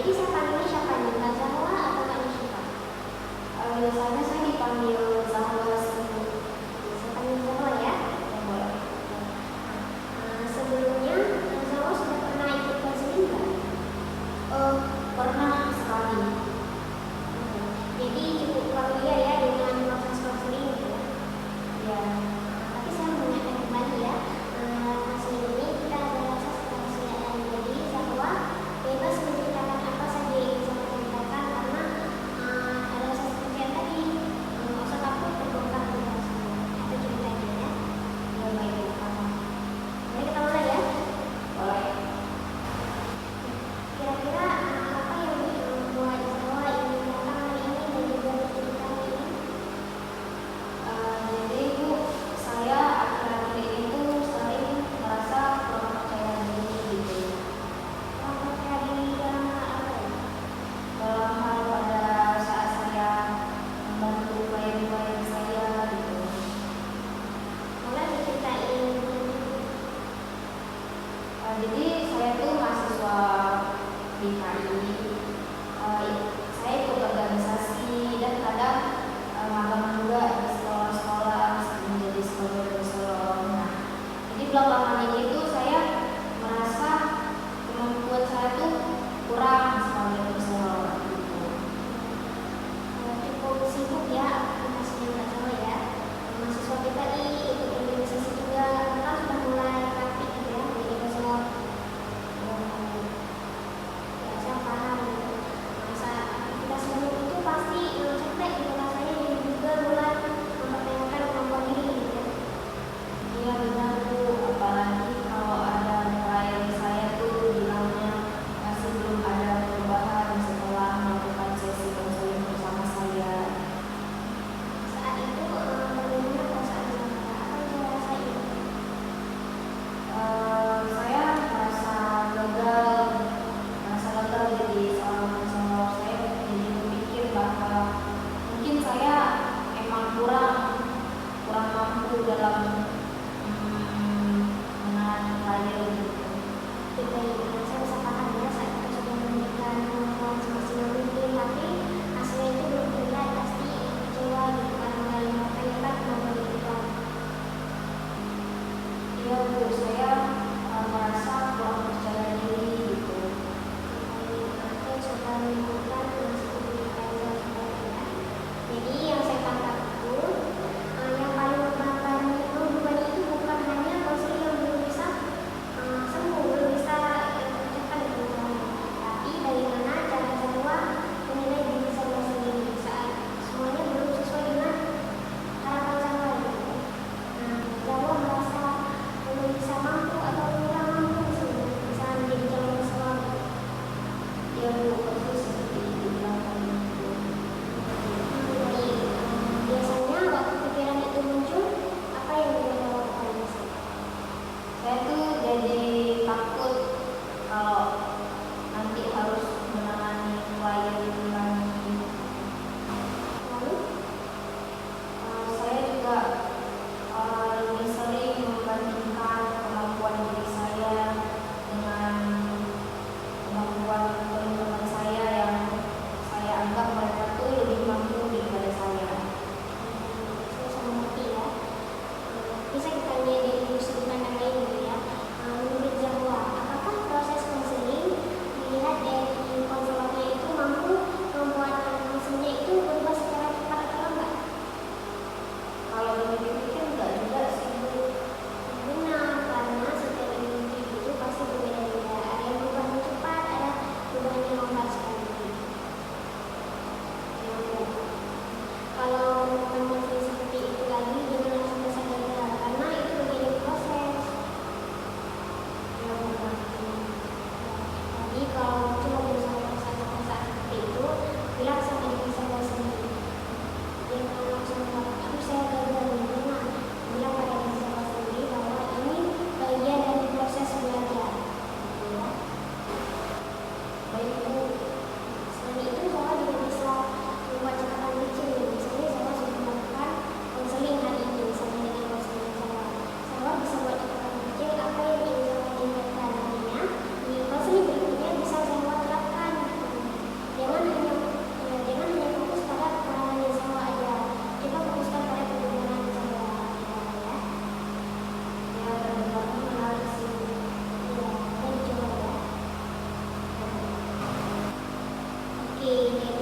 Jadi saya panggilnya siapa nih? Kak Zahwa atau Kak Nusyifa? Biasanya saya dipanggil Zahwa sendiri. Saya panggil Zahwa ya. Ya boleh. Sebelumnya Kak Zahwa sudah pernah ikut konseling nggak? Pernah sekali. Jadi cukup familiar ya dengan proses konseling gitu ya. Ya. Tapi saya mengingatkan kembali ya, konseling ini kita ada proses kerahasiaan. Jadi Zahwa bebas menceritakan apa saja yang ingin saya ceritakan karena ada proses kerjaan tadi. Nggak usah takut terbongkar rahasia atau ceritanya ya. Ya baik. Mari kita mulai ya. Boleh. Kira-kira apa yang membuat Zahwa ingin datang hari ini dan juga bercerita hari ini? Jadi Bu, saya akhir-akhir ini tuh sering merasa kurang percaya diri gitu. Kurang percaya diri dalam hal apa ya? Dalam hal pada saat saya membantu klien-klien saya gitu. Boleh diceritain? Jadi saya tuh mahasiswa DKI. Saya ikut organisasi dan kadang magang juga di sekolah-sekolah menjadi supervisor salon. Nah, jadi belakangan ini tuh saya merasa kemampuan saya tuh kurang sebagai pesalon gitu. Cukup sibuk ya aktivitasnya Kak Zahwa ya. Mahasiswa DKI ikut organisasi juga, kan sudah mulai praktik gitu ya menjadi pesohor. Ya saya paham gitu. Masa aktivitas sebelum itu pasti capek gitu rasanya dan juga mulai mempertanyakan kemampuan diri gitu ya. Iya benar Bu, apalagi kalau ada klien saya tuh bilangnya masih belum ada perubahan setelah melakukan sesi konseling bersama saya. Saat itu bagaimana perasaan Zahwa? Apa yang saya rasain? Saya merasa gagal jadi seorang konselor. Saya jadi berpikir bahwa mungkin saya emang kurang mampu dalam menangani klien gitu. Baik, saya bisa paham ya saat kita sudah memberikan kemampuan semaksimal mungkin, tapi hasilnya itu belum terlihat, pasti kecewa gitu kan, mulai mempertanyakan kemampuan diri kita. Iya Bu, saya merasa kurang percaya diri gitu. Saya coba menyimpulkan masih diberikan jawaban. Jadi yang saya tangkap itu yang paling membebani itu bukan hanya konseling yang belum bisa sembuh, belum bisa terpecahkan dengan baik, tapi bagaimana cara Zahwa menilai diri Zahwa sendiri saat semuanya belum sesuai dengan harapan Zahwa gitu. Zahwa merasa belum bisa mampu atau kurang mampu bisa menjadi calon pesohor. Iya Bu, persis seperti dibilang tadi Bu. Baik, biasanya waktu pikiran itu muncul, apa yang Zahwa lakukan biasanya? Saya tuh jadi takut kalau nanti harus menangani klien lagi. Lalu Saya juga lebih sering membandingkan kemampuan diri saya dengan kemampuan teman-teman saya yang saya anggap mereka tuh lebih mampu daripada saya. saya bisa mengerti ya. Bisa kita lihat dari sudut pandang lain gitu ya. Menurut Zahwa, apakah proses konseling dilihat dari konselornya itu mampu membuat hasilnya itu berubah secara cepat atau lambat? Kalau dipikir enggak juga sih Bu. Benar, karena setiap individu itu pasti berbeda-beda. Ada yang berubahnya cepat, ada perubahannya lambat sekali. Ya, Bu. Kalau melakukan konseling seperti itu lagi, jangan langsung merasa gagal, karena itu bagian dari proses. Ya benar. Jadi kalau muncul ada perasaan seperti itu, bilang sama diri saya sendiri. Jangan langsung mengatakan, aduh saya gagal, jangan. Bilang pada diri saya sendiri bahwa ini bagian dari proses belajar. Gitu ya. Baik Bu. Selain itu, Zahwa juga bisa membuat catatan kecil. Misalnya Zahwa sudah melakukan konseling hari ini, misalnya dengan konseling Zahwa. Zahwa bisa buat catatan kecil apa yang ingin Zahwa tingkatkan nantinya. Di konseling berikutnya bisa Zahwa terapkan gitu. Neti